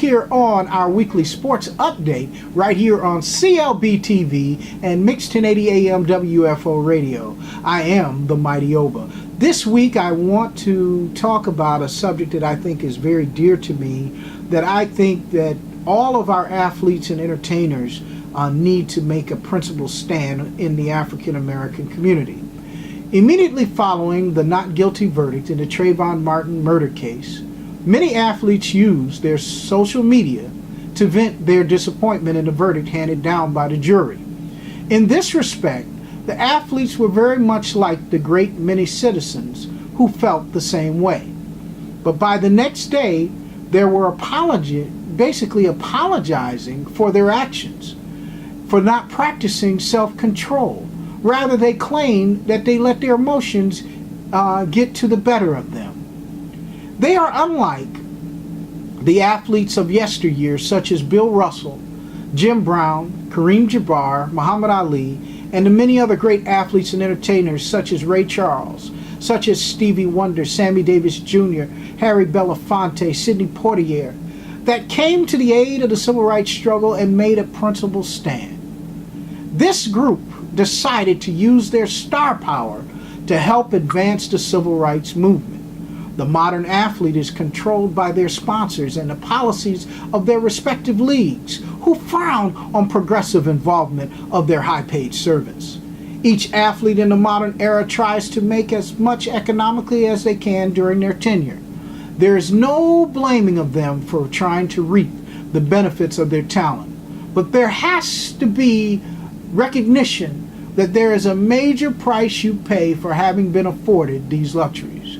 here on our weekly sports update right here on clbTV and Mix 1080 AM WFO Radio. I am the Mighty Oba. This week I want to talk about a subject that I think is very dear to me, that I think that all of our athletes and entertainers need to make a principled stand in the African American community. Immediately following the not guilty verdict in the Trayvon Martin murder case, many athletes used their social media to vent their disappointment in the verdict handed down by the jury. In this respect, the athletes were very much like the great many citizens who felt the same way. But by the next day, there were basically apologizing for their actions, for not practicing self-control. Rather, they claimed that they let their emotions get to the better of them. They are unlike the athletes of yesteryear, such as Bill Russell, Jim Brown, Kareem Jabbar, Muhammad Ali, and the many other great athletes and entertainers such as Ray Charles, such as Stevie Wonder, Sammy Davis Jr., Harry Belafonte, Sidney Poitier, that came to the aid of the civil rights struggle and made a principled stand. This group decided to use their star power to help advance the civil rights movement. The modern athlete is controlled by their sponsors and the policies of their respective leagues, who frown on progressive involvement of their high-paid servants. Each athlete in the modern era tries to make as much economically as they can during their tenure. There is no blaming of them for trying to reap the benefits of their talent, but there has to be recognition that there is a major price you pay for having been afforded these luxuries.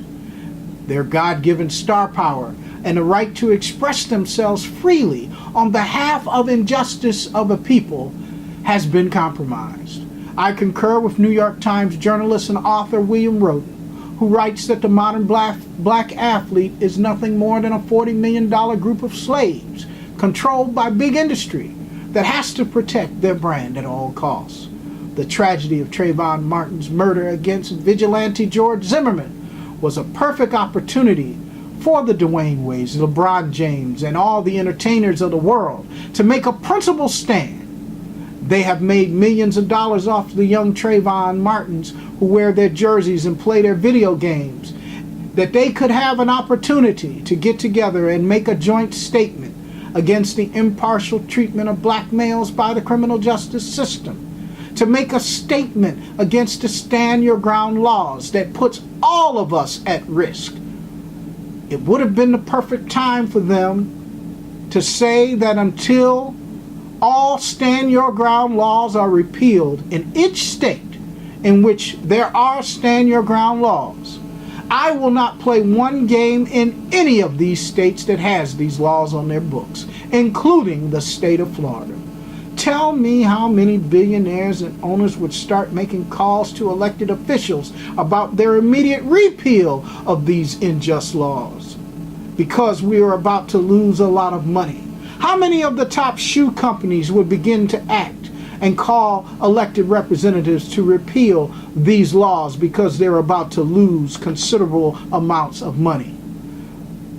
Their God-given star power and the right to express themselves freely on behalf of injustice of a people has been compromised. I concur with New York Times journalist and author William Roden, who writes that the modern black athlete is nothing more than a $40 million group of slaves controlled by big industry that has to protect their brand at all costs. The tragedy of Trayvon Martin's murder against vigilante George Zimmerman was a perfect opportunity for the Dwayne Wades, LeBron James, and all the entertainers of the world to make a principled stand. They have made millions of dollars off the young Trayvon Martins who wear their jerseys and play their video games, that they could have an opportunity to get together and make a joint statement against the impartial treatment of black males by the criminal justice system, to make a statement against the stand your ground laws that puts all of us at risk. It would have been the perfect time for them to say that until all stand your ground laws are repealed in each state in which there are stand your ground laws, I will not play one game in any of these states that has these laws on their books, including the state of Florida. Tell me how many billionaires and owners would start making calls to elected officials about their immediate repeal of these unjust laws, because we are about to lose a lot of money. How many of the top shoe companies would begin to act and call elected representatives to repeal these laws because they're about to lose considerable amounts of money?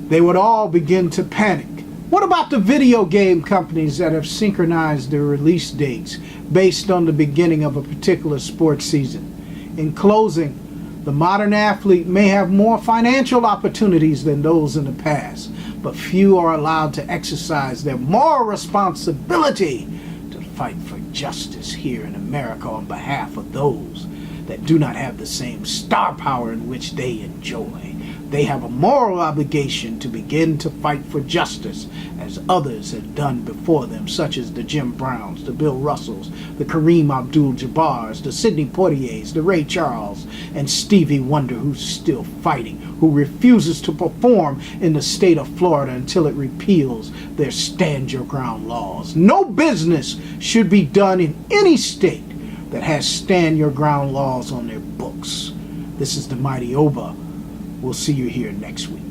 They would all begin to panic. What about the video game companies that have synchronized their release dates based on the beginning of a particular sports season? In closing, the modern athlete may have more financial opportunities than those in the past, but few are allowed to exercise their moral responsibility to fight for justice here in America on behalf of those that do not have the same star power in which they enjoy. They have a moral obligation to begin to fight for justice as others have done before them, such as the Jim Browns, the Bill Russells, the Kareem Abdul-Jabbars, the Sidney Poitiers, the Ray Charles, and Stevie Wonder, who's still fighting, who refuses to perform in the state of Florida until it repeals their stand your ground laws. No business should be done in any state that has stand your ground laws on their books. This is the Mighty Oba. We'll see you here next week.